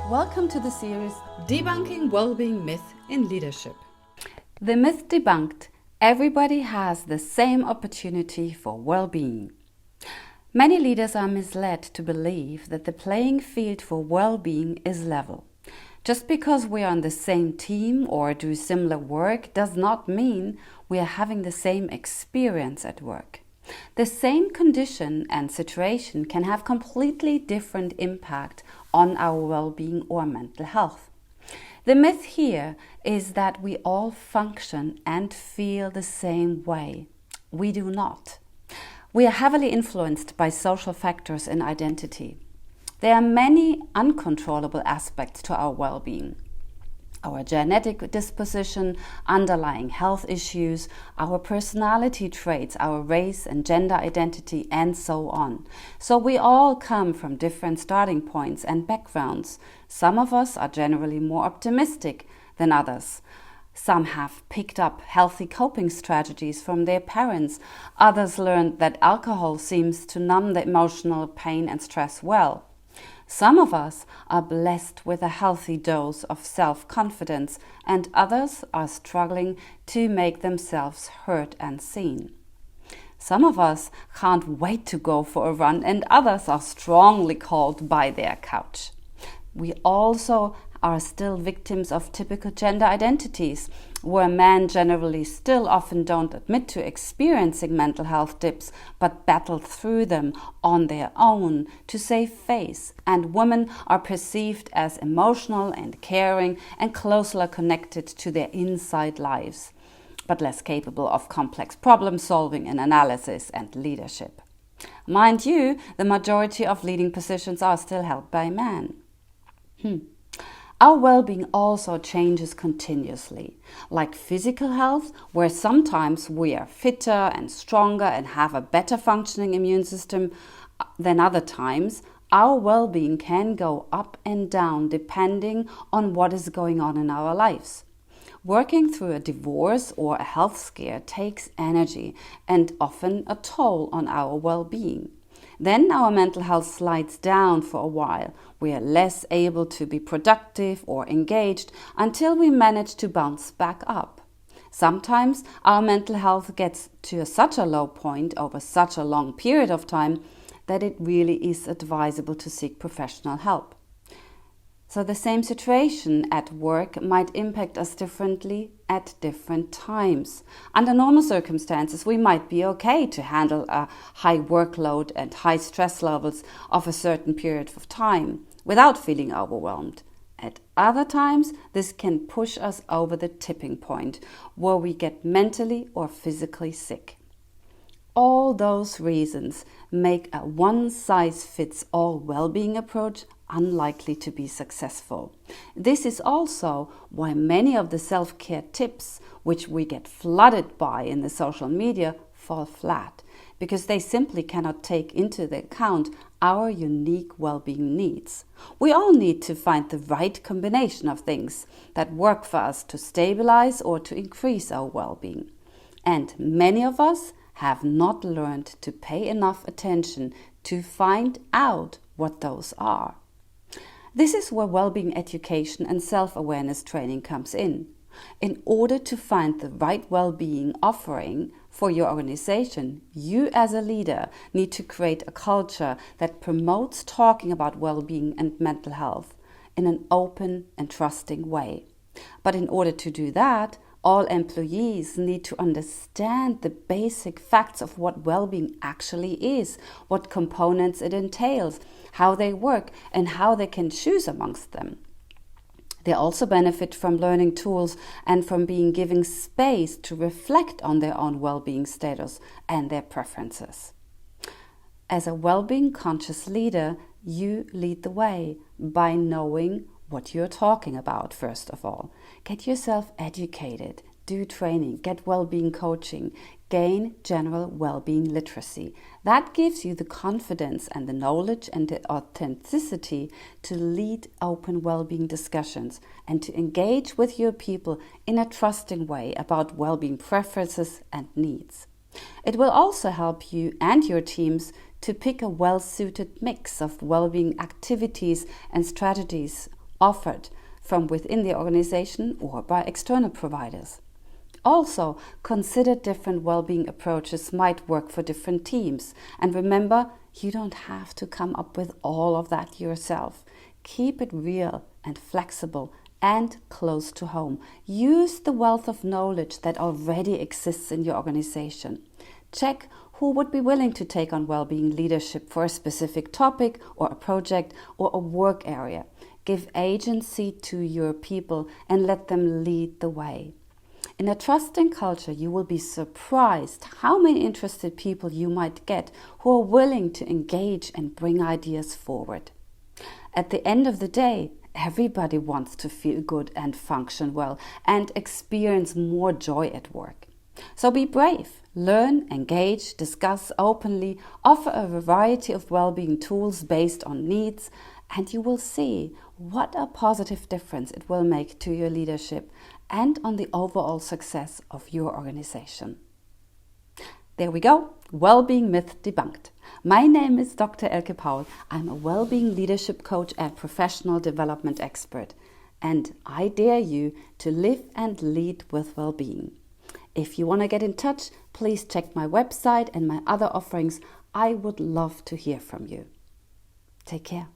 Welcome to the series Debunking Wellbeing Myth in Leadership. The myth debunked: everybody has the same opportunity for well-being. Many leaders are misled to believe that the playing field for well-being is level. Just because we are on the same team or do similar work does not mean we are having the same experience at work. The same condition and situation can have completely different impact on our well-being or mental health. The myth here is that we all function and feel the same way. We do not. We are heavily influenced by social factors in identity. There are many uncontrollable aspects to our well-being. Our genetic disposition, underlying health issues, our personality traits, our race and gender identity, and so on. So we all come from different starting points and backgrounds. Some of us are generally more optimistic than others. Some have picked up healthy coping strategies from their parents. Others learned that alcohol seems to numb the emotional pain and stress well. Some of us are blessed with a healthy dose of self-confidence, and others are struggling to make themselves heard and seen. Some of us can't wait to go for a run, and others are strongly called by their couch. We also are still victims of typical gender identities, where men generally still often don't admit to experiencing mental health dips, but battle through them on their own to save face, and women are perceived as emotional and caring and closely connected to their inside lives, but less capable of complex problem solving and analysis and leadership. Mind you, the majority of leading positions are still held by men. Our well-being also changes continuously, like physical health, where sometimes we are fitter and stronger and have a better functioning immune system than other times. Our well-being can go up and down depending on what is going on in our lives. Working through a divorce or a health scare takes energy and often a toll on our well-being. Then our mental health slides down for a while. We are less able to be productive or engaged until we manage to bounce back up. Sometimes our mental health gets to such a low point over such a long period of time that it really is advisable to seek professional help. So the same situation at work might impact us differently at different times. Under normal circumstances, we might be okay to handle a high workload and high stress levels of a certain period of time without feeling overwhelmed. At other times, this can push us over the tipping point where we get mentally or physically sick. All those reasons make a one-size-fits-all well-being approach unlikely to be successful. This is also why many of the self-care tips which we get flooded by in the social media fall flat, because they simply cannot take into account our unique well-being needs. We all need to find the right combination of things that work for us to stabilize or to increase our well-being. And many of us have not learned to pay enough attention to find out what those are. This is where well-being education and self-awareness training comes in. In order to find the right well-being offering for your organization, you as a leader need to create a culture that promotes talking about well-being and mental health in an open and trusting way. But in order to do that, all employees need to understand the basic facts of what well-being actually is, what components it entails, how they work, and how they can choose amongst them. They also benefit from learning tools and from being given space to reflect on their own well-being status and their preferences. As a well-being conscious leader, you lead the way by knowing what you're talking about, first of all. Get yourself educated, do training, get well-being coaching, gain general well-being literacy. That gives you the confidence and the knowledge and the authenticity to lead open well-being discussions and to engage with your people in a trusting way about well-being preferences and needs. It will also help you and your teams to pick a well-suited mix of well-being activities and strategies offered from within the organization or by external providers. Also, consider different well-being approaches might work for different teams. And remember, you don't have to come up with all of that yourself. Keep it real and flexible and close to home. Use the wealth of knowledge that already exists in your organization. Check who would be willing to take on well-being leadership for a specific topic or a project or a work area. Give agency to your people and let them lead the way. In a trusting culture, you will be surprised how many interested people you might get who are willing to engage and bring ideas forward. At the end of the day, everybody wants to feel good and function well and experience more joy at work. So be brave, learn, engage, discuss openly, offer a variety of well-being tools based on needs, and you will see what a positive difference it will make to your leadership and on the overall success of your organization. There we go, well-being myth debunked. My name is Dr. Elke Paul. I'm a well-being leadership coach and professional development expert, and I dare you to live and lead with well-being. If you want to get in touch, please check my website and my other offerings. I would love to hear from you. Take care.